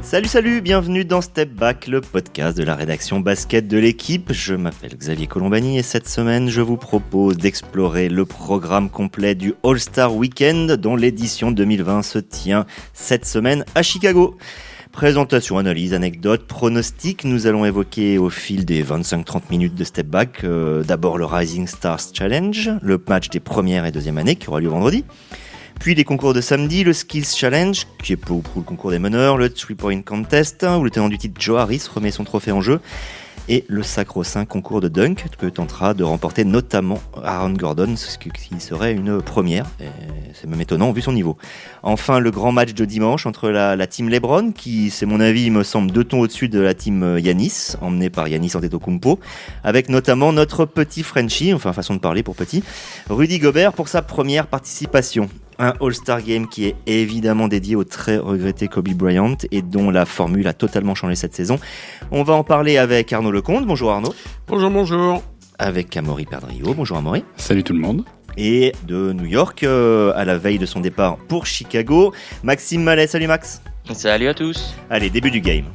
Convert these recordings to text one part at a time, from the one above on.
Salut, bienvenue dans Step Back, le podcast de la rédaction basket de l'équipe. Je m'appelle Xavier Colombani et cette semaine, je vous propose d'explorer le programme complet du All-Star Weekend dont l'édition 2020 se tient cette semaine à Chicago. Présentation, analyse, anecdotes, pronostics, nous allons évoquer au fil des 25-30 minutes de Step Back d'abord le Rising Stars Challenge, le match des premières et deuxième années qui aura lieu vendredi. Puis les concours de samedi, le Skills Challenge, qui est pour le concours des meneurs, le 3-point contest, où le tenant du titre Joe Harris remet son trophée en jeu, et le sacro-saint concours de dunk, que tentera de remporter notamment Aaron Gordon, ce qui serait une première, et c'est même étonnant vu son niveau. Enfin, le grand match de dimanche entre la team LeBron, qui, c'est mon avis, me semble 2 tons au-dessus de la team Giannis, emmenée par Giannis Antetokounmpo, avec notamment notre petit Frenchie, enfin façon de parler pour petit, Rudy Gobert pour sa première participation. Un All-Star Game qui est évidemment dédié au très regretté Kobe Bryant et dont la formule a totalement changé cette saison. On va en parler avec Arnaud Lecomte. Bonjour Arnaud. Bonjour. Avec Amaury Perdriau. Bonjour Amaury. Salut tout le monde. Et de New York, à la veille de son départ pour Chicago, Maxime Mallet. Salut Max. Salut à tous. Allez, début du game.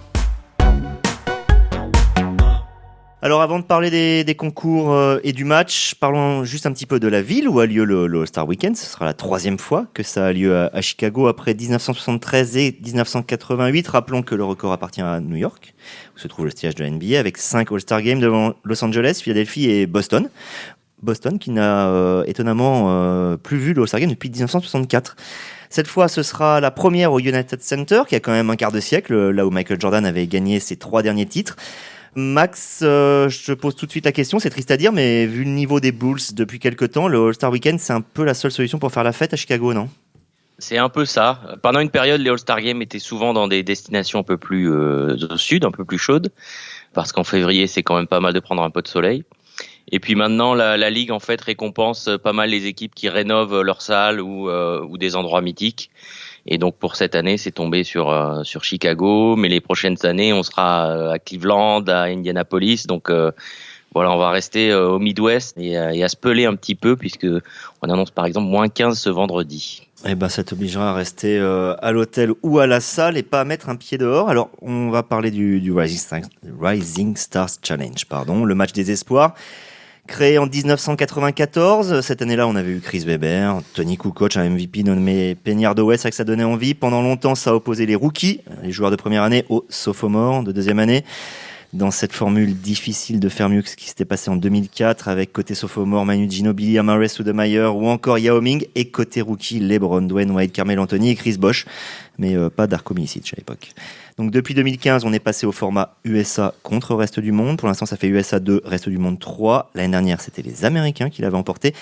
Alors avant de parler des concours et du match, parlons juste un petit peu de la ville où a lieu le All-Star Weekend. Ce sera la 3e fois que ça a lieu à Chicago après 1973 et 1988. Rappelons que le record appartient à New York, où se trouve le siège de la NBA, avec 5 All-Star Games devant Los Angeles, Philadelphie et Boston. Boston qui n'a étonnamment plus vu le All-Star Game depuis 1964. Cette fois, ce sera la première au United Center, qui a quand même un quart de siècle, là où Michael Jordan avait gagné ses 3 derniers titres. Max, je te pose tout de suite la question, c'est triste à dire, mais vu le niveau des Bulls depuis quelques temps, le All-Star Weekend, c'est un peu la seule solution pour faire la fête à Chicago, non ? C'est un peu ça. Pendant une période, les All-Star Games étaient souvent dans des destinations un peu plus au sud, un peu plus chaudes, parce qu'en février, c'est quand même pas mal de prendre un peu de soleil. Et puis maintenant, la Ligue, en fait, récompense pas mal les équipes qui rénovent leurs salles ou des endroits mythiques. Et donc pour cette année, c'est tombé sur Chicago, mais les prochaines années, on sera à Cleveland, à Indianapolis. Donc voilà, on va rester au Midwest et à se peler un petit peu puisque on annonce par exemple moins 15 ce vendredi. Eh ben, ça t'obligera à rester à l'hôtel ou à la salle et pas à mettre un pied dehors. Alors, on va parler du Rising Stars Challenge, le match des espoirs. Créé en 1994, cette année-là, on avait eu Chris Webber, Tony Kukoc, un MVP nommé Penny Hardaway, c'est vrai que ça donnait envie. Pendant longtemps, ça a opposé les rookies, les joueurs de première année, aux sophomores de deuxième année. Dans cette formule difficile de faire mieux que ce qui s'était passé en 2004, avec côté sophomore Manu Ginobili, Amare Stoudemire ou encore Yao Ming, et côté rookie LeBron, Dwayne Wade, Carmelo Anthony et Chris Bosh, mais pas Darko Milicic à l'époque. Donc depuis 2015, on est passé au format USA contre reste du monde. Pour l'instant, ça fait USA 2, reste du monde 3. L'année dernière, c'était les Américains qui l'avaient emporté.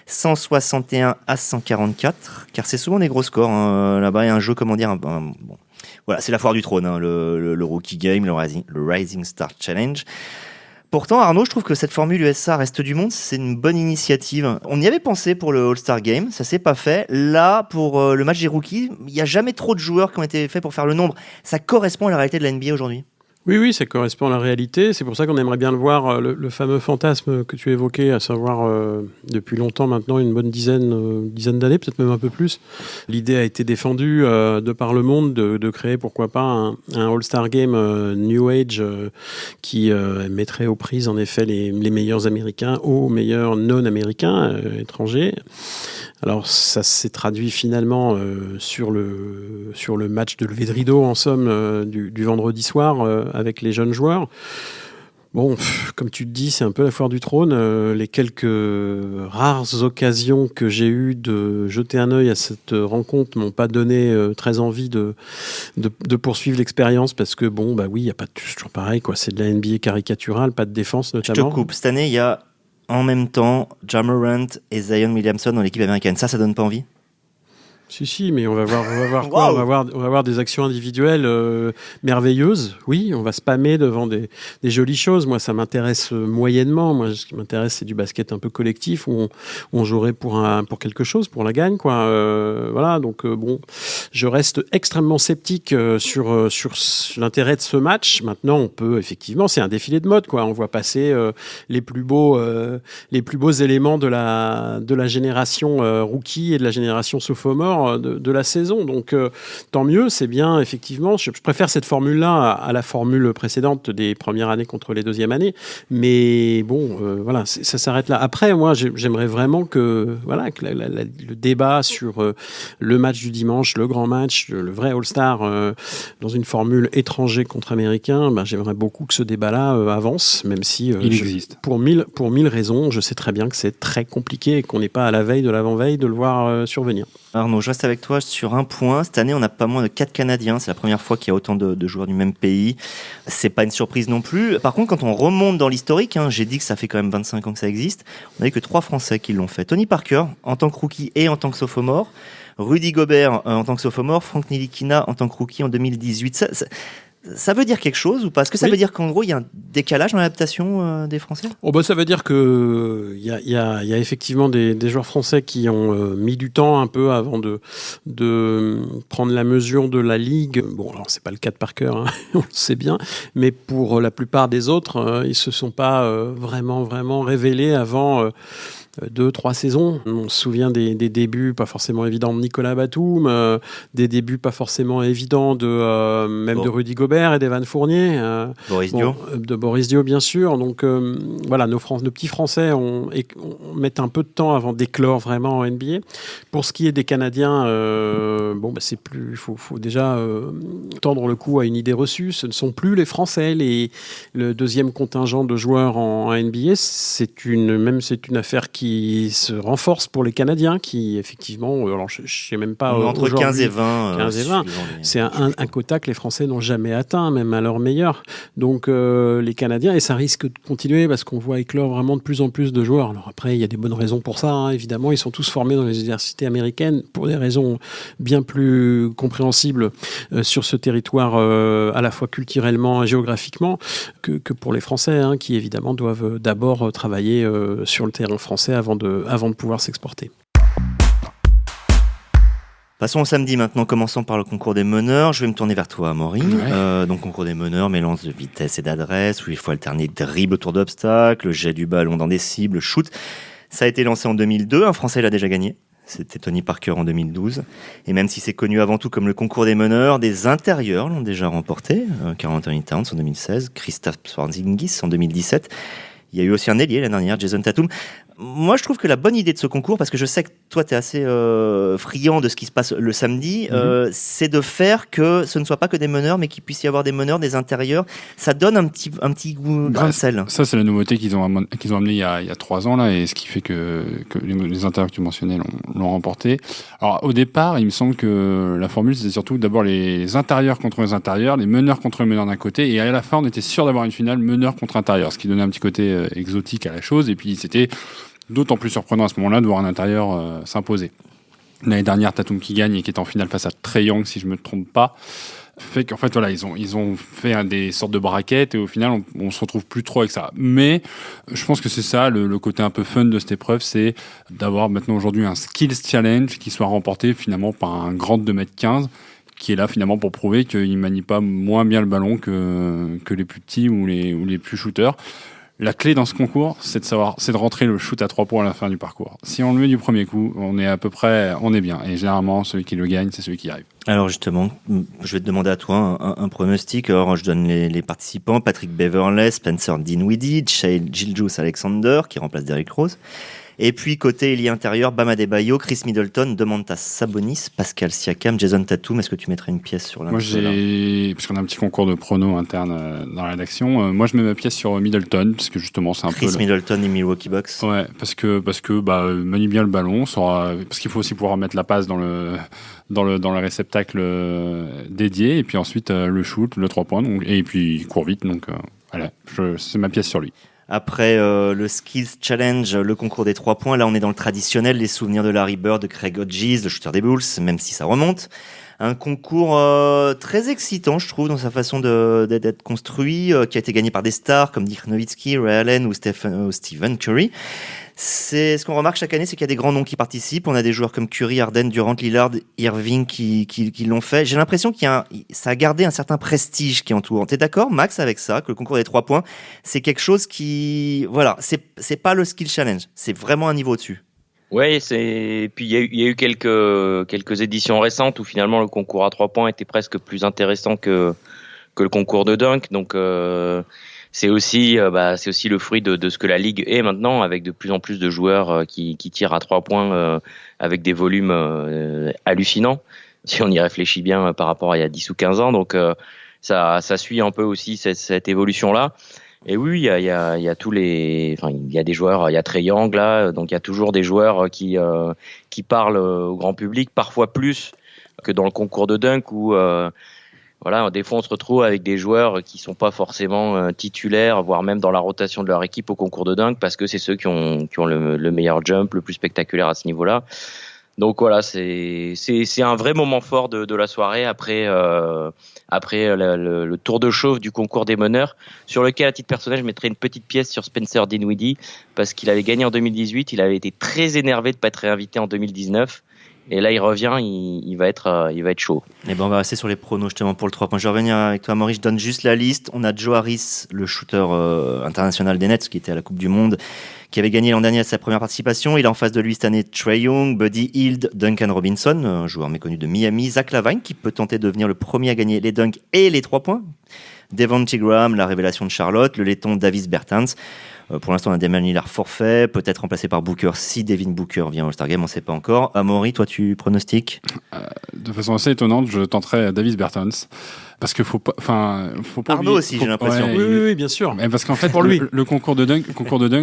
161 à 144, car c'est souvent des gros scores. Là-bas, il y a un jeu, bon. Voilà, c'est la foire du trône, le Rookie Game, le Rising Star Challenge. Pourtant, Arnaud, je trouve que cette formule USA reste du monde, c'est une bonne initiative. On y avait pensé pour le All-Star Game, ça s'est pas fait. Là, pour le match des rookies, il n'y a jamais trop de joueurs qui ont été faits pour faire le nombre. Ça correspond à la réalité de la NBA aujourd'hui. Oui, ça correspond à la réalité. C'est pour ça qu'on aimerait bien le voir, le fameux fantasme que tu évoquais, à savoir depuis longtemps maintenant, une bonne dizaine d'années, peut-être même un peu plus. L'idée a été défendue de par le monde de créer, pourquoi pas, un All-Star Game New Age qui mettrait aux prises en effet les meilleurs Américains aux meilleurs non-Américains étrangers. Alors ça s'est traduit finalement sur le match de levée de rideau en somme du vendredi soir avec les jeunes joueurs. Bon, comme tu te dis, c'est un peu la foire du trône. Les quelques rares occasions que j'ai eues de jeter un œil à cette rencontre m'ont pas donné très envie de poursuivre l'expérience parce que il y a pas toujours pareil quoi. C'est de la NBA caricaturale, pas de défense notamment. Je te coupe. Cette année, il y a en même temps Ja Morant et Zion Williamson dans l'équipe américaine. Ça donne pas envie ? Si, mais on va voir quoi ? Wow. On va voir des actions individuelles merveilleuses. Oui, on va spammer devant des jolies choses. Moi, ça m'intéresse moyennement. Moi, ce qui m'intéresse, c'est du basket un peu collectif où on jouerait pour quelque chose, pour la gagne, quoi. Voilà. Donc je reste extrêmement sceptique sur l'intérêt de ce match. Maintenant, on peut effectivement, c'est un défilé de mode, quoi. On voit passer les plus beaux éléments de la génération rookie et de la génération sophomore. record de la saison. Donc, tant mieux, c'est bien, effectivement. Je préfère cette formule-là à la formule précédente des premières années contre les deuxièmes années. Mais bon, voilà, ça s'arrête là. Après, moi, j'aimerais vraiment que le débat sur le match du dimanche, le grand match, le vrai All-Star, dans une formule étranger contre américain, j'aimerais beaucoup que ce débat-là avance, même si il existe. Pour mille raisons, je sais très bien que c'est très compliqué et qu'on n'est pas à la veille de l'avant-veille de le voir survenir. Arnaud, je reste avec toi sur un point. Cette année, on n'a pas moins de 4 Canadiens. C'est la première fois qu'il y a autant de joueurs du même pays. C'est pas une surprise non plus. Par contre, quand on remonte dans l'historique, j'ai dit que ça fait quand même 25 ans que ça existe, on n'a que 3 Français qui l'ont fait. Tony Parker, en tant que rookie et en tant que sophomore. Rudy Gobert, en tant que sophomore. Frank Ntilikina, en tant que rookie en 2018. Ça veut dire quelque chose ou pas? Est-ce que ça veut dire qu'en gros, il y a un décalage dans l'adaptation des Français? Ça veut dire qu'il y a effectivement des joueurs français qui ont mis du temps un peu avant de prendre la mesure de la Ligue. Bon, alors c'est pas le cas de Parker, on le sait bien, mais pour la plupart des autres, ils se sont pas vraiment révélés avant 2-3 saisons. On se souvient des débuts pas forcément évidents de Nicolas Batum, des débuts pas forcément évidents de Rudy Gobert et d'Evan Fournier. De Boris Dio, bien sûr. Donc voilà, nos petits Français mettent un peu de temps avant d'éclore vraiment en NBA. Pour ce qui est des Canadiens, c'est plus. Il faut déjà tendre le cou à une idée reçue. Ce ne sont plus les Français. Le deuxième contingent de joueurs en NBA, c'est une affaire qui se renforce pour les Canadiens qui, effectivement, alors je ne sais même pas... Entre 15 et 20. 15 et 20. C'est un quota que les Français n'ont jamais atteint, même à leur meilleur. Donc, les Canadiens, et ça risque de continuer parce qu'on voit éclore vraiment de plus en plus de joueurs. Alors après, il y a des bonnes raisons pour ça, évidemment. Ils sont tous formés dans les universités américaines pour des raisons bien plus compréhensibles sur ce territoire, à la fois culturellement et géographiquement, que pour les Français, qui évidemment doivent d'abord travailler sur le terrain français avant de pouvoir s'exporter. Passons au samedi maintenant, commençons par le concours des meneurs. Je vais me tourner vers toi, Amaury. Ouais. Donc, concours des meneurs, mélange de vitesse et d'adresse, où il faut alterner dribble autour d'obstacles, jet du ballon dans des cibles, shoot. Ça a été lancé en 2002, un Français l'a déjà gagné. C'était Tony Parker en 2012. Et même si c'est connu avant tout comme le concours des meneurs, des intérieurs l'ont déjà remporté. Karl Anthony Towns en 2016, Kristaps Porzingis en 2017. Il y a eu aussi un ailier l'année dernière, Jason Tatum. Moi, je trouve que la bonne idée de ce concours, parce que je sais que toi, tu es assez friand de ce qui se passe le samedi, c'est de faire que ce ne soit pas que des meneurs, mais qu'il puisse y avoir des meneurs, des intérieurs. Ça donne un petit goût, grain de sel. Ça, c'est la nouveauté qu'ils ont amené il y a 3 ans, là, et ce qui fait que les intérieurs que tu mentionnais l'ont remporté. Alors, au départ, il me semble que la formule, c'était surtout d'abord les intérieurs contre les intérieurs, les meneurs contre les meneurs d'un côté, et à la fin, on était sûr d'avoir une finale meneur contre intérieur, ce qui donnait un petit côté exotique à la chose, et puis c'était d'autant plus surprenant à ce moment-là de voir un intérieur s'imposer. L'année dernière, Tatum qui gagne et qui est en finale face à Trae Young, si je me trompe pas, fait qu'en fait voilà, ils ont fait des sortes de braquettes et au final on se retrouve plus trop avec ça. Mais je pense que c'est ça le côté un peu fun de cette épreuve, c'est d'avoir maintenant aujourd'hui un skills challenge qui soit remporté finalement par un grand de 2m15 qui est là finalement pour prouver qu'il manie pas moins bien le ballon que les plus petits ou les plus shooters. La clé dans ce concours, c'est de rentrer le shoot à 3 points à la fin du parcours. Si on le met du premier coup, on est bien. Et généralement, celui qui le gagne, c'est celui qui arrive. Alors justement, je vais te demander à toi un pronostic. Alors je donne les participants. Patrick Beverley, Spencer Dinwiddie, Shai Gilgeous-Alexander, qui remplace Derrick Rose. Et puis côté ailier intérieur, Bam Adebayo, Chris Middleton, Domantas Sabonis, Pascal Siakam, Jason Tatum. Est-ce que tu mettrais une pièce sur l'un? Moi, parce qu'on a un petit concours de pronos interne dans la rédaction. Moi, je mets ma pièce sur Middleton, parce que justement, c'est un peu... Chris Middleton et Milwaukee Bucks. Ouais, parce que manie bien le ballon, parce qu'il faut aussi pouvoir mettre la passe dans le réceptacle dédié, et puis ensuite le shoot, le 3 points, et puis il court vite, donc voilà, c'est ma pièce sur lui. Après le Skills Challenge, le concours des 3 points, là on est dans le traditionnel, les souvenirs de Larry Bird, de Craig Hodges, le shooter des Bulls, même si ça remonte. Un concours très excitant, je trouve, dans sa façon d'être construit, qui a été gagné par des stars comme Dirk Nowitzki, Ray Allen ou Stephen Curry. Ce qu'on remarque chaque année, c'est qu'il y a des grands noms qui participent. On a des joueurs comme Curry, Harden, Durant, Lillard, Irving qui l'ont fait. J'ai l'impression ça a gardé un certain prestige qui entoure. T'es d'accord, Max, avec ça, que le concours des 3 points, c'est quelque chose qui, voilà, c'est pas le Skill Challenge. C'est vraiment un niveau au-dessus. Ouais, puis il y a eu quelques éditions récentes où finalement le concours à 3 points était presque plus intéressant que le concours de dunk. Donc c'est aussi le fruit de ce que la ligue est maintenant, avec de plus en plus de joueurs qui tirent à 3 points avec des volumes hallucinants, si on y réfléchit bien par rapport à il y a 10 ou 15 ans. Donc ça suit un peu aussi cette évolution-là. Et oui, il y a tous les, enfin, il y a des joueurs, il y a Trae Young là, donc il y a toujours des joueurs qui parlent au grand public, parfois plus que dans le concours de dunk où voilà, des fois on se retrouve avec des joueurs qui sont pas forcément titulaires, voire même dans la rotation de leur équipe au concours de dunk, parce que c'est ceux qui ont le meilleur jump, le plus spectaculaire à ce niveau-là. Donc voilà, c'est un vrai moment fort de la soirée après le tour de chauffe du concours des meneurs, sur lequel à titre personnel je mettrais une petite pièce sur Spencer Dinwiddie, parce qu'il avait gagné en 2018, il avait été très énervé de pas être réinvité en 2019. Et là, il revient, il va être chaud. Et ben, on va rester sur les pronos justement pour le 3 points. Je vais revenir avec toi, Maurice. Je donne juste la liste. On a Joe Harris, le shooter international des Nets, qui était à la Coupe du Monde, qui avait gagné l'an dernier à sa première participation. Il a en face de lui cette année Trae Young, Buddy Hield, Duncan Robinson, un joueur méconnu de Miami, Zach LaVine, qui peut tenter de devenir le premier à gagner les dunks et les 3 points. Devontae Graham, la révélation de Charlotte, le laiton Davis Bertans. Pour l'instant, on a Damian Lillard forfait, peut-être remplacé par Booker si Devin Booker vient au All-Star Game, on ne sait pas encore. Amaury, toi, tu pronostiques ? De façon assez étonnante, je tenterai Davis Bertans. Parce qu'il faut pas Arnaud oublier, aussi, j'ai l'impression. Ouais, Oui, bien sûr. Mais parce qu'en fait, pour lui. le concours de dunk,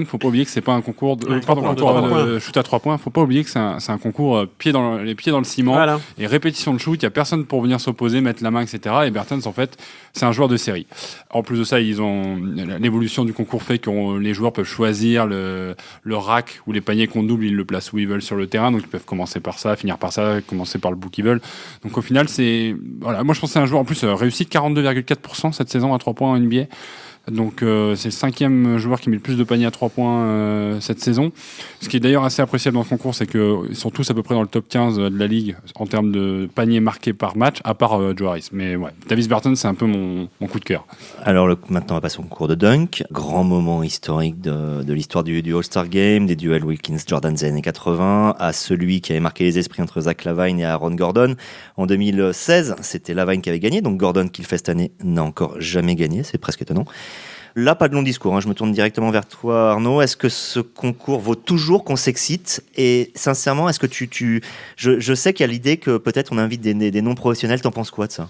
faut pas oublier que c'est pas un concours de shoot à 3 points. Faut pas oublier que c'est un concours les pieds dans le ciment, voilà. Et répétition de shoot. Il y a personne pour venir s'opposer, mettre la main, etc. Et Bertans, en fait, c'est un joueur de série. En plus de ça, ils ont l'évolution du concours fait que les joueurs peuvent choisir le rack ou les paniers qu'on double, ils le placent où ils veulent sur le terrain. Donc ils peuvent commencer par ça, finir par ça, commencer par le bout qu'ils veulent. Donc au final, moi je pense que c'est un joueur en plus réussite 42,4% cette saison à 3 points en NBA. Donc c'est le 5e joueur qui met le plus de paniers à 3 points cette saison. Ce qui est d'ailleurs assez appréciable dans ce concours, c'est qu'ils sont tous à peu près dans le top 15 de la ligue en termes de paniers marqués par match, à part Joe Harris. Mais ouais, Davis Bertans, c'est un peu mon coup de cœur. Alors maintenant on va passer au concours de dunk. Grand moment historique de l'histoire du All-Star Game, des duels Wilkins-Jordan des années 80, à celui qui avait marqué les esprits entre Zach LaVine et Aaron Gordon. En 2016, c'était LaVine qui avait gagné, donc Gordon, qui le fait cette année, n'a encore jamais gagné, c'est presque étonnant. Là, pas de long discours, je me tourne directement vers toi, Arnaud. Est-ce que ce concours vaut toujours qu'on s'excite ? Et sincèrement, est-ce que je sais qu'il y a l'idée que peut-être on invite des non-professionnels, t'en penses quoi de ça ?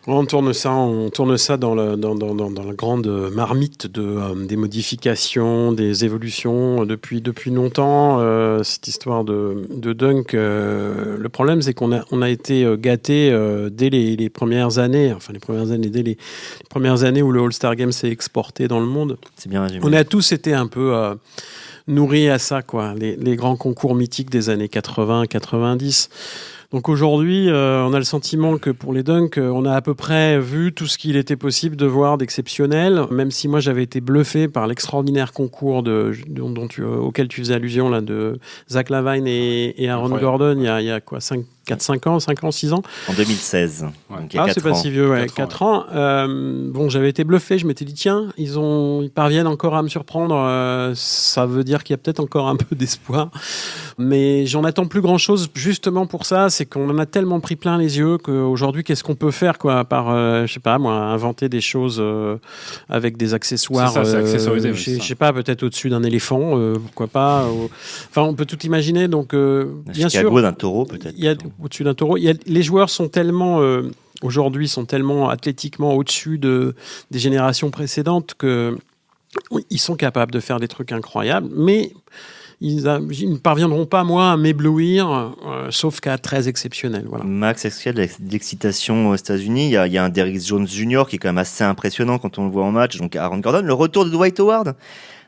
On tourne ça dans la grande marmite des modifications, des évolutions depuis longtemps. Cette histoire de dunk, le problème c'est qu'on a été gâtés dès les premières années, dès les premières années où le All-Star Game s'est exporté dans le monde. C'est bien résumé. On a tous été un peu nourris à ça, quoi. Les grands concours mythiques des années 80, 90. Donc aujourd'hui, on a le sentiment que pour les dunks, on a à peu près vu tout ce qu'il était possible de voir d'exceptionnel, même si moi j'avais été bluffé par l'extraordinaire concours auquel tu faisais allusion, là, de Zach LaVine et Aaron Gordon, il y a quoi, 5 ans, 6 ans. En 2016. Ouais. Donc il y a 4 c'est pas ans. si vieux, 4 ans. Bon, j'avais été bluffé, je m'étais dit, tiens, ils parviennent encore à me surprendre, ça veut dire qu'il y a peut-être encore un peu d'espoir. Mais j'en attends plus grand-chose, justement pour ça, c'est qu'on en a tellement pris plein les yeux qu'aujourd'hui, qu'est-ce qu'on peut faire, quoi, par, je sais pas, moi, inventer des choses avec des accessoires. C'est ça, c'est accessorisé. Je sais pas, peut-être au-dessus d'un éléphant, pourquoi pas. Enfin, on peut tout imaginer, donc, bien sûr. Chicago d'un taureau, peut-être. Il y a au-dessus d'un taureau. Les joueurs sont tellement aujourd'hui athlétiquement au-dessus des générations précédentes que ils sont capables de faire des trucs incroyables, mais ils ne parviendront pas, moi, à m'éblouir, sauf qu'à très exceptionnel. Voilà. Max, est-ce qu'il y a de l'excitation aux États-Unis ? Il y a un Derrick Jones Jr. qui est quand même assez impressionnant quand on le voit en match. Donc Aaron Gordon, le retour de Dwight Howard,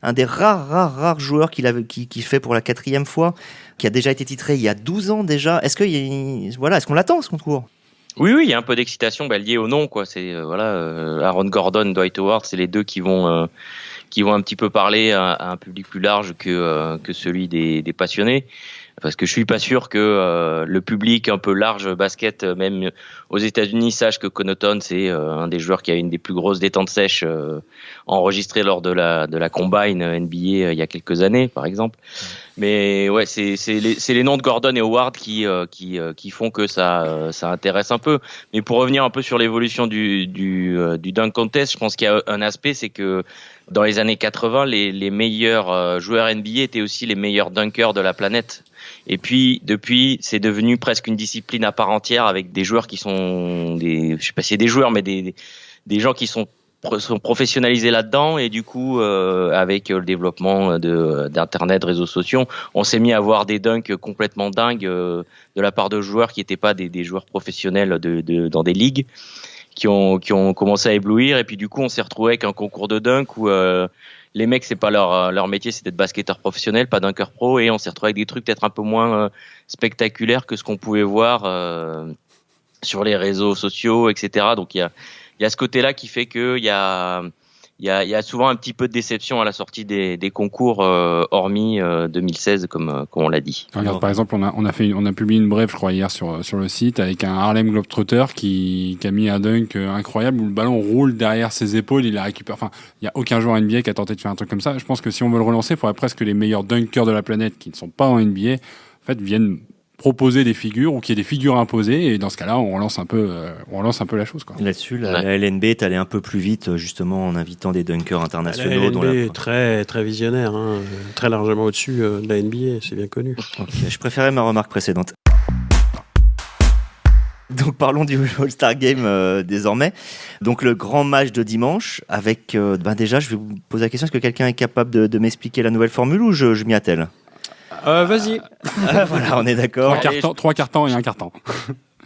un des rares joueurs qui fait pour la 4e fois, qui a déjà été titré il y a 12 ans déjà. Est-ce qu'on l'attend, ce concours ? Oui, il y a un peu d'excitation liée au nom, quoi. C'est Aaron Gordon, Dwight Howard, c'est les deux qui vont un petit peu parler à un public plus large que celui des passionnés. parce que je suis pas sûr que le public un peu large basket, même aux États-Unis, sache que Connaughton c'est un des joueurs qui a une des plus grosses détentes sèches enregistrées lors de la combine NBA il y a quelques années, par exemple. Mais ouais, c'est les noms de Gordon et Howard qui font que ça intéresse un peu. Mais pour revenir un peu sur l'évolution du dunk contest, je pense qu'il y a un aspect, c'est que dans les années 80, les meilleurs joueurs NBA étaient aussi les meilleurs dunkers de la planète. Et puis depuis, c'est devenu presque une discipline à part entière avec des joueurs qui sont je sais pas si c'est des joueurs, mais des gens qui sont professionnalisés là-dedans, et du coup avec le développement d'internet, réseaux sociaux, on s'est mis à voir des dunks complètement dingues de la part de joueurs qui n'étaient pas des joueurs professionnels dans des ligues, qui ont commencé à éblouir. Et puis du coup on s'est retrouvé avec un concours de dunk où les mecs, c'est pas leur métier, c'est d'être basketteur professionnel, pas dunker pro, et on s'est retrouvé avec des trucs peut-être un peu moins spectaculaires que ce qu'on pouvait voir sur les réseaux sociaux, etc. Donc il y a ce côté-là qui fait que il y a souvent un petit peu de déception à la sortie des concours, hormis 2016, comme on l'a dit. Regarde, par exemple, on a publié une brève, je crois, hier sur le site, avec un Harlem Globetrotter qui a mis un dunk incroyable où le ballon roule derrière ses épaules, il la récupère. Enfin, il y a aucun joueur NBA qui a tenté de faire un truc comme ça. Je pense que si on veut le relancer, il faudrait presque que les meilleurs dunkers de la planète qui ne sont pas en NBA, en fait, viennent proposer des figures, ou qu'il y ait des figures imposées, et dans ce cas-là on relance un peu la chose, quoi. Là-dessus, la LNB est allée un peu plus vite, justement en invitant des dunkers internationaux. La LNB est très, très visionnaire, hein, très largement au-dessus de la NBA, c'est bien connu. Okay, je préférais ma remarque précédente. Donc parlons du All-Star Game désormais. Donc le grand match de dimanche avec, déjà je vais vous poser la question, est-ce que quelqu'un est capable de m'expliquer la nouvelle formule, ou je m'y attelle? Vas-y. Voilà, on est d'accord. 3 cartons et un carton.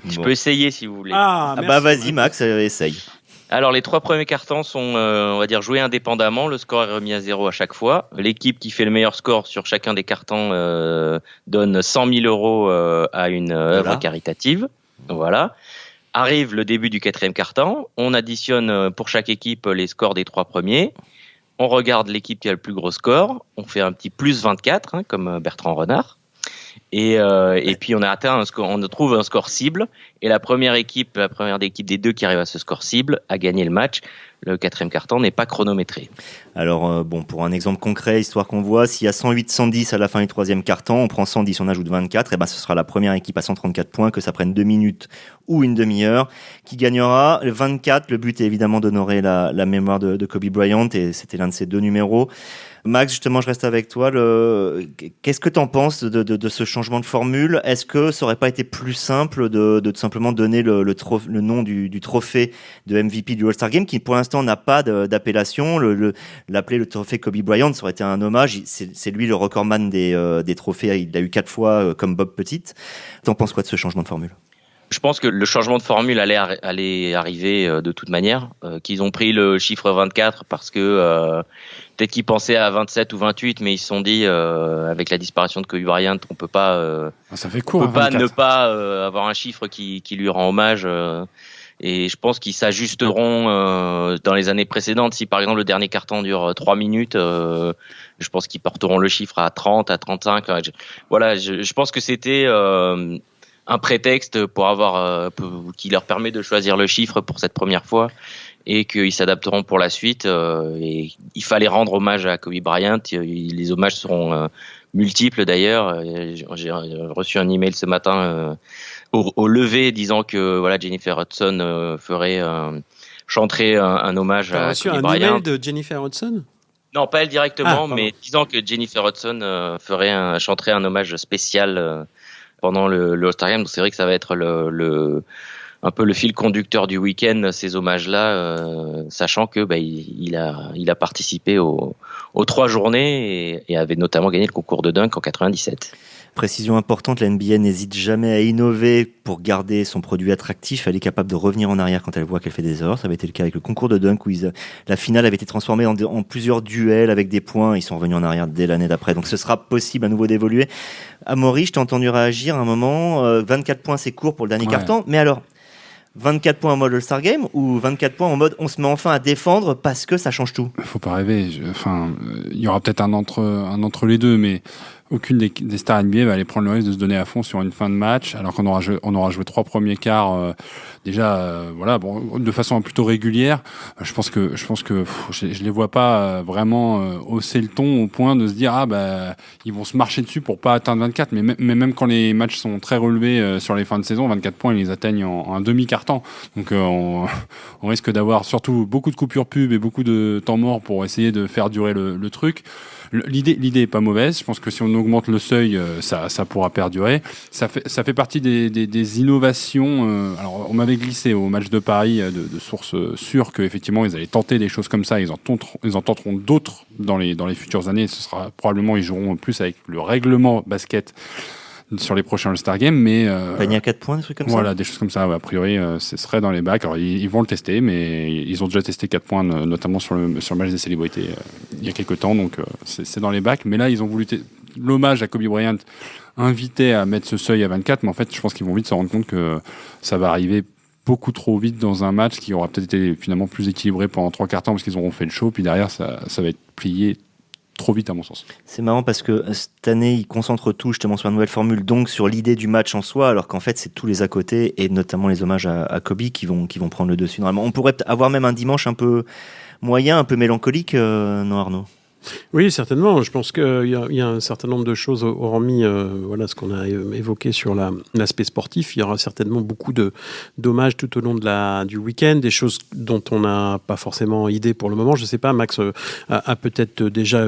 Je peux essayer si vous voulez. Vas-y Max, essaye. Alors les 3 premiers cartons sont, on va dire, joués indépendamment. Le score est remis à 0 à chaque fois. L'équipe qui fait le meilleur score sur chacun des cartons donne 100 000 euros à une œuvre caritative. Voilà. Arrive le début du 4e carton. On additionne pour chaque équipe les scores des 3 premiers. On regarde l'équipe qui a le plus gros score. On fait un petit plus 24, comme Bertrand Renard. Et puis on a atteint un score, on trouve un score cible. Et la première équipe des deux qui arrive à ce score cible a gagné le match. Le 4e carton n'est pas chronométré. Alors pour un exemple concret, histoire qu'on voit, s'il y a 108-110 à la fin du 3e carton, on prend 110, on ajoute 24, et ce sera la première équipe à 134 points, que ça prenne 2 minutes ou une demi-heure, qui gagnera. Le 24, le but est évidemment d'honorer la mémoire de Kobe Bryant, et c'était l'un de ses 2 numéros. Max, justement, je reste avec toi. Qu'est-ce que tu en penses de ce changement de formule? Est-ce que ça aurait pas été plus simple de tout simplement donner le nom du trophée de MVP du All-Star Game, qui pour l'instant n'a pas d'appellation, l'appeler le trophée Kobe Bryant, ça aurait été un hommage. C'est lui le recordman des trophées, il l'a eu 4 fois comme Bob Pettit. T'en penses quoi de ce changement de formule? Je pense que le changement de formule allait arriver de toute manière, qu'ils ont pris le chiffre 24 parce que peut-être qu'ils pensaient à 27 ou 28, mais ils se sont dit avec la disparition de Kobe Bryant, on peut pas ça fait court, on peut pas ne pas avoir un chiffre qui lui rend hommage, et je pense qu'ils s'ajusteront dans les années précédentes. Si par exemple le dernier carton dure 3 minutes, je pense qu'ils porteront le chiffre à 30, à 35. Voilà, je pense que c'était un prétexte pour qui leur permet de choisir le chiffre pour cette première fois, et qu'ils s'adapteront pour la suite. Et il fallait rendre hommage à Kobe Bryant. Les hommages seront multiples d'ailleurs. J'ai reçu un email ce matin au lever disant que Jennifer Hudson chanterait un hommage à Kobe Bryant. T'as reçu un email de Jennifer Hudson? Non, pas elle directement, mais disant que Jennifer Hudson chanterait un hommage spécial pendant le All-Star Game. Donc c'est vrai que ça va être un peu le fil conducteur du week-end, ces hommages-là, sachant que il a participé aux 3 journées et avait notamment gagné le concours de dunk en 97. Précision importante, la NBA n'hésite jamais à innover pour garder son produit attractif. Elle est capable de revenir en arrière quand elle voit qu'elle fait des erreurs. Ça avait été le cas avec le concours de dunk où la finale avait été transformée en plusieurs duels avec des points. Ils sont revenus en arrière dès l'année d'après. Donc ce sera possible à nouveau d'évoluer. Amaury, je t'ai entendu réagir à un moment. 24 points, c'est court pour le dernier carton. Mais alors, 24 points en mode All-Star Game ou 24 points en mode on se met enfin à défendre parce que ça change tout? Faut pas rêver. Il y aura peut-être un entre les deux, mais aucune des stars NBA va aller prendre le risque de se donner à fond sur une fin de match, alors qu'on aura joué 3 premiers quarts de façon plutôt régulière. Je pense que je les vois pas vraiment hausser le ton au point de se dire ils vont se marcher dessus pour pas atteindre 24. Mais même quand les matchs sont très relevés sur les fins de saison, 24 points, ils les atteignent en un demi-quart-temps. Donc on risque d'avoir surtout beaucoup de coupures pub et beaucoup de temps mort pour essayer de faire durer le truc. L'idée est pas mauvaise. Je pense que si on augmente le seuil, ça pourra perdurer. Ça fait partie des innovations. Alors, on m'avait glissé au match de Paris de sources sûres qu'effectivement, ils allaient tenter des choses comme ça. Ils en tenteront d'autres dans les futures années. Ce sera probablement, ils joueront plus avec le règlement basket sur les prochains All-Star Games, mais panier à 4 points, des trucs comme ça. Voilà, des choses comme ça. A priori, ce serait dans les bacs. Alors, ils vont le tester, mais ils ont déjà testé 4 points, notamment sur le match des célébrités il y a quelques temps. Donc, c'est dans les bacs. Mais là, ils ont voulu l'hommage à Kobe Bryant invitait à mettre ce seuil à 24, mais en fait, je pense qu'ils vont vite se rendre compte que ça va arriver beaucoup trop vite dans un match qui aura peut-être été finalement plus équilibré pendant 3 quarts temps parce qu'ils auront fait le show, puis derrière, ça va être plié trop vite à mon sens. C'est marrant parce que cette année, ils concentrent tout justement sur la nouvelle formule, donc sur l'idée du match en soi, alors qu'en fait, c'est tous les à côté et notamment les hommages à Kobe qui vont prendre le dessus normalement. On pourrait avoir même un dimanche un peu moyen, un peu mélancolique, non Arnaud ? Oui, certainement. Je pense qu'il y a un certain nombre de choses, hormis ce qu'on a évoqué sur l'aspect sportif. Il y aura certainement beaucoup d'hommages tout au long du week-end, des choses dont on n'a pas forcément idée pour le moment. Je ne sais pas, Max a peut-être déjà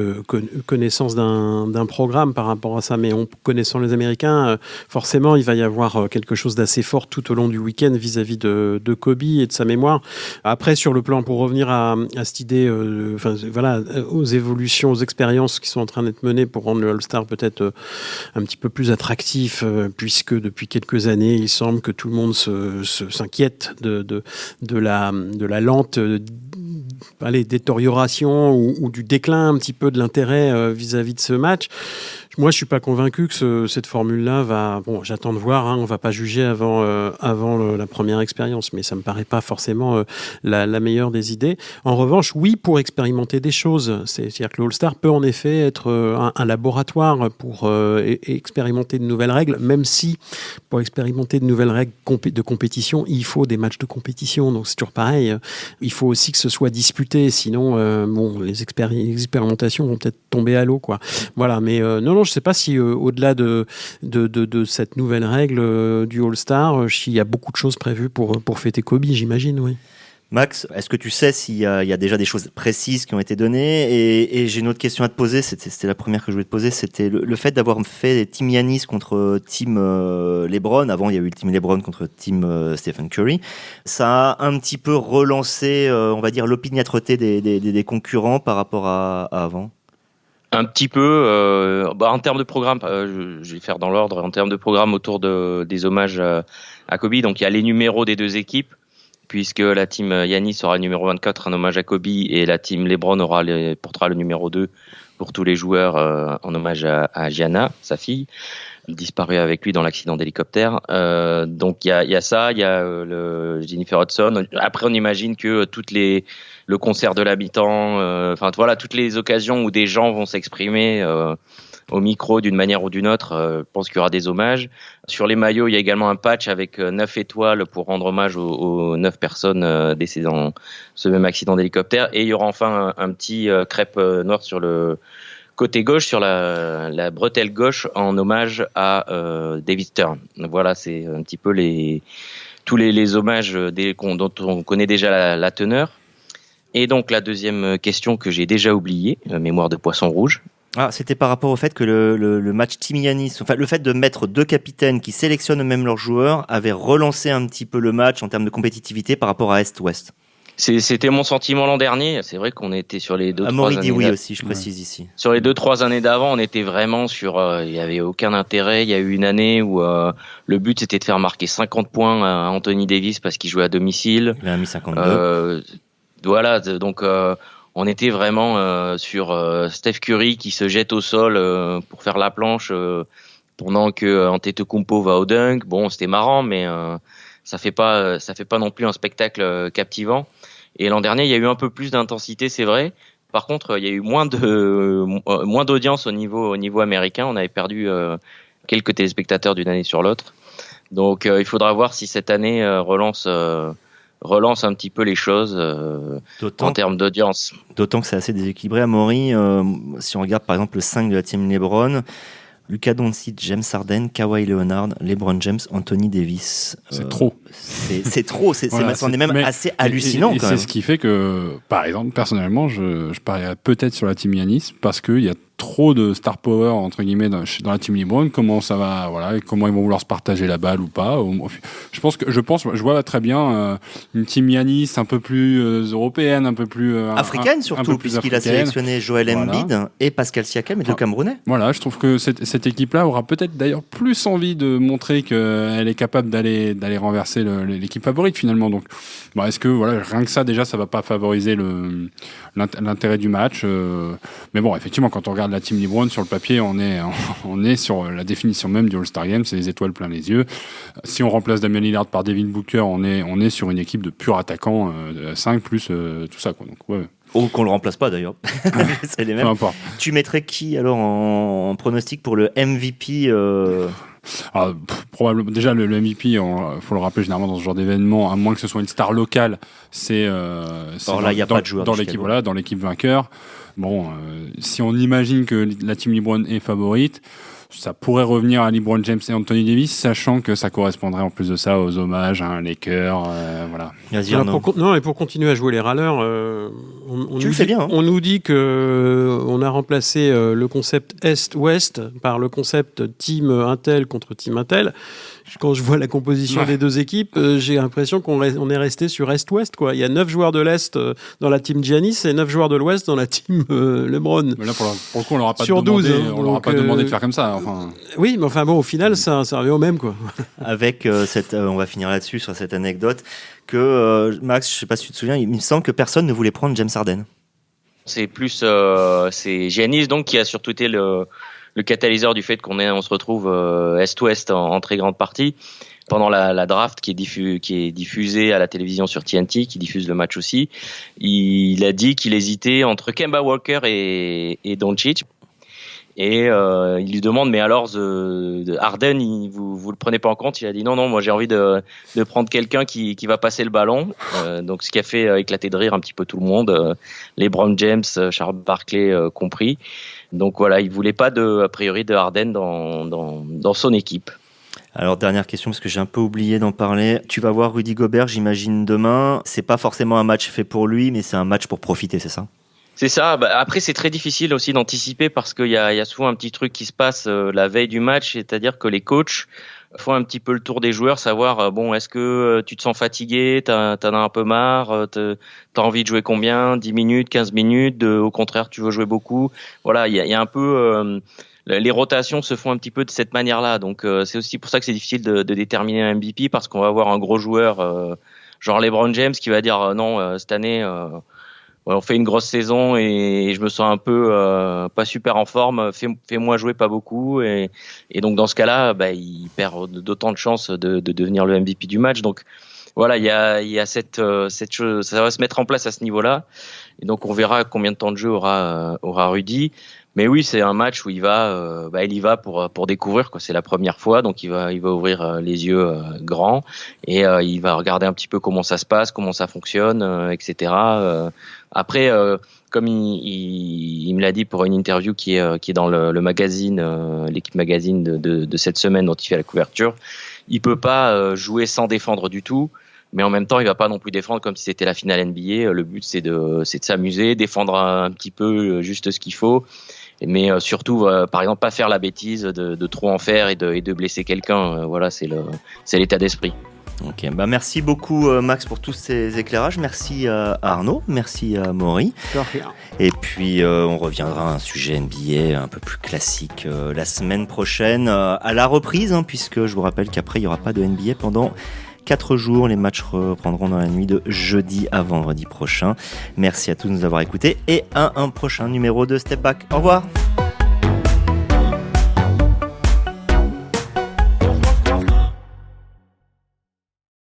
connaissance d'un programme par rapport à ça, mais connaissant les Américains, forcément, il va y avoir quelque chose d'assez fort tout au long du week-end vis-à-vis de Kobe et de sa mémoire. Après, sur le plan, pour revenir à cette idée, aux évolutions, aux expériences qui sont en train d'être menées pour rendre le All-Star peut-être un petit peu plus attractif, puisque depuis quelques années, il semble que tout le monde s'inquiète de la lente détérioration ou du déclin un petit peu de l'intérêt vis-à-vis de ce match. Moi, je suis pas convaincu que cette formule-là va. Bon, j'attends de voir. On va pas juger avant la première expérience, mais ça me paraît pas forcément la meilleure des idées. En revanche, oui, pour expérimenter des choses. C'est-à-dire que le All-Star peut en effet être un laboratoire pour expérimenter de nouvelles règles, même si pour expérimenter de nouvelles règles de compétition, il faut des matchs de compétition. Donc c'est toujours pareil. Il faut aussi que ce soit disputé, sinon les expérimentations vont peut-être tomber à l'eau, quoi. Voilà, mais non, je ne sais pas si au-delà de cette nouvelle règle du All-Star, il y a beaucoup de choses prévues pour fêter Kobe, j'imagine, oui. Max, est-ce que tu sais s'il y a déjà des choses précises qui ont été données ? Et j'ai une autre question à te poser, c'était la première que je voulais te poser, c'était le fait d'avoir fait Team Giannis contre Team LeBron. Avant, il y a eu le Team LeBron contre Team Stephen Curry. Ça a un petit peu relancé, on va dire, l'opiniâtreté des concurrents par rapport à avant. Un petit peu, en termes de programme, je vais faire dans l'ordre, en termes de programme autour des hommages à Kobe, donc il y a les numéros des deux équipes, puisque la team Giannis aura le numéro 24, un hommage à Kobe, et la team LeBron portera le numéro 2 pour tous les joueurs en hommage à Gianna, sa fille, disparue avec lui dans l'accident d'hélicoptère. Donc il y a ça, il y a le Jennifer Hudson. Après, on imagine que le concert de l'habitant, toutes les occasions où des gens vont s'exprimer au micro d'une manière ou d'une autre, je pense qu'il y aura des hommages. Sur les maillots, il y a également un patch avec 9 étoiles pour rendre hommage aux 9 personnes décédées dans ce même accident d'hélicoptère. Et il y aura enfin un petit crêpe noir sur le côté gauche, sur la bretelle gauche, en hommage à David Stern. Voilà, c'est un petit peu tous les hommages dont on connaît déjà la teneur. Et donc la deuxième question que j'ai déjà oubliée, mémoire de poisson rouge. Ah, c'était par rapport au fait que le match Team Giannis, enfin le fait de mettre 2 capitaines qui sélectionnent eux-mêmes leurs joueurs, avait relancé un petit peu le match en termes de compétitivité par rapport à Est-Ouest. C'était mon sentiment l'an dernier. C'est vrai qu'on était sur les 2-3 Amaury années. dit oui aussi, je précise ici. Sur les 2-3 années d'avant, on était vraiment sur. Il y avait aucun intérêt. Il y a eu une année où le but c'était de faire marquer 50 points à Anthony Davis parce qu'il jouait à domicile. Il a mis 52. Voilà, donc on était vraiment sur Steph Curry qui se jette au sol pour faire la planche pendant que Antetokounmpo va au dunk. Bon, c'était marrant, mais ça fait pas non plus un spectacle captivant. Et l'an dernier, il y a eu un peu plus d'intensité, c'est vrai, Par contre, il y a eu moins d'audience au niveau américain. On avait perdu quelques téléspectateurs d'une année sur l'autre. Donc, il faudra voir si cette année relance un petit peu les choses en termes d'audience. D'autant que c'est assez déséquilibré. Amaury, si on regarde par exemple le 5 de la team LeBron, Luka Doncic, James Harden, Kawhi Leonard, LeBron James, Anthony Davis. C'est trop. C'est trop. On est même assez hallucinant et quand même. C'est ce qui fait que, par exemple, personnellement, je parierais peut-être sur la team Giannis parce qu'il y a trop de star power entre guillemets dans la team LeBron. Comment ça va, voilà, comment ils vont vouloir se partager la balle ou pas. Je vois très bien une team Giannis un peu plus européenne, un peu plus africaine surtout, puisqu'il a sélectionné Joel Embiid et Pascal Siakam et deux Camerounais. Voilà, je trouve que cette équipe-là aura peut-être d'ailleurs plus envie de montrer qu'elle est capable d'aller renverser l'équipe favorite finalement. Donc, est-ce que voilà, rien que ça déjà, ça va pas favoriser l'intérêt du match. Mais bon, effectivement, quand on regarde la team LeBron sur le papier, on est sur la définition même du All-Star Game, c'est les étoiles plein les yeux. Si on remplace Damian Lillard par Devin Booker, on est sur une équipe de purs attaquants 5 plus tout ça quoi. Donc ouais. Ou qu'on le remplace pas d'ailleurs. C'est les mêmes. Peu importe. Tu mettrais qui alors en pronostic pour le MVP Probablement. Déjà, le MVP, faut le rappeler généralement dans ce genre d'événement, à moins que ce soit une star locale, c'est alors là, il n'y a pas de joueur dans l'équipe, voilà, dans l'équipe vainqueur. Bon, si on imagine que la team LeBron est favorite, ça pourrait revenir à LeBron James et Anthony Davis, sachant que ça correspondrait en plus de ça aux hommages à un Laker, voilà. Non, et pour continuer à jouer les râleurs, on nous dit que on a remplacé le concept Est-Ouest par le concept Team Intel contre Team Intel. Quand je vois la composition des deux équipes, j'ai l'impression qu'on est resté sur Est-Ouest, quoi. Il y a 9 joueurs de l'Est dans la team Giannis et 9 joueurs de l'Ouest dans la team LeBron. Mais là, pour le coup, on leur a pas sur demandé, 12, on leur a pas demandé de faire comme ça. Enfin... Oui, mais enfin bon, au final, ça revient au même, quoi. Avec on va finir là-dessus sur cette anecdote que Max, je sais pas si tu te souviens, il me semble que personne ne voulait prendre James Harden. C'est plus c'est Giannis donc qui a surtout été le catalyseur du fait on se retrouve Est-Ouest en très grande partie pendant la draft qui est diffusée à la télévision sur TNT, qui diffuse le match aussi. Il a dit qu'il hésitait entre Kemba Walker et Doncic. Et il lui demande mais alors Harden, vous le prenez pas en compte? Il a dit non, moi j'ai envie de prendre quelqu'un qui va passer le ballon. Donc ce qui a fait éclater de rire un petit peu tout le monde, LeBron James, Charles Barkley compris. Donc voilà, il voulait pas a priori de Harden dans son équipe. Alors dernière question parce que j'ai un peu oublié d'en parler. Tu vas voir Rudy Gobert, j'imagine demain. C'est pas forcément un match fait pour lui, mais c'est un match pour profiter, c'est ça? C'est ça. Après, c'est très difficile aussi d'anticiper parce qu'il y a souvent un petit truc qui se passe la veille du match, c'est-à-dire que les coachs font un petit peu le tour des joueurs, savoir est-ce que tu te sens fatigué, t'en as un peu marre, t'as envie de jouer combien, 10 minutes, 15 minutes, au contraire tu veux jouer beaucoup. Voilà, il y a un peu les rotations se font un petit peu de cette manière-là. Donc c'est aussi pour ça que c'est difficile de déterminer un MVP parce qu'on va avoir un gros joueur genre LeBron James qui va dire non cette année on fait une grosse saison et je me sens un peu pas super en forme. Fais-moi jouer pas beaucoup et donc dans ce cas-là, il perd d'autant de chances de devenir le MVP du match. Donc voilà, il y a cette chose, ça va se mettre en place à ce niveau-là. Et donc on verra combien de temps de jeu aura Rudy. Mais oui, c'est un match où il y va pour découvrir quoi. C'est la première fois, donc il va ouvrir les yeux grands et il va regarder un petit peu comment ça se passe, comment ça fonctionne, etc. Après, comme il me l'a dit pour une interview qui est dans le magazine, l'équipe magazine de cette semaine dont il fait la couverture, il peut pas jouer sans défendre du tout. Mais en même temps, il va pas non plus défendre comme si c'était la finale NBA. Le but, c'est de s'amuser, défendre un petit peu juste ce qu'il faut. Mais surtout, par exemple, pas faire la bêtise de trop en faire et de blesser quelqu'un. Voilà, c'est l'état d'esprit. Ok, merci beaucoup Max pour tous ces éclairages. Merci à Arnaud, merci à Maury. Et puis on reviendra à un sujet NBA un peu plus classique la semaine prochaine à la reprise, puisque je vous rappelle qu'après il n'y aura pas de NBA pendant 4 jours. Les matchs reprendront dans la nuit de jeudi à vendredi prochain. Merci à tous de nous avoir écoutés et à un prochain numéro de Step Back. Au revoir.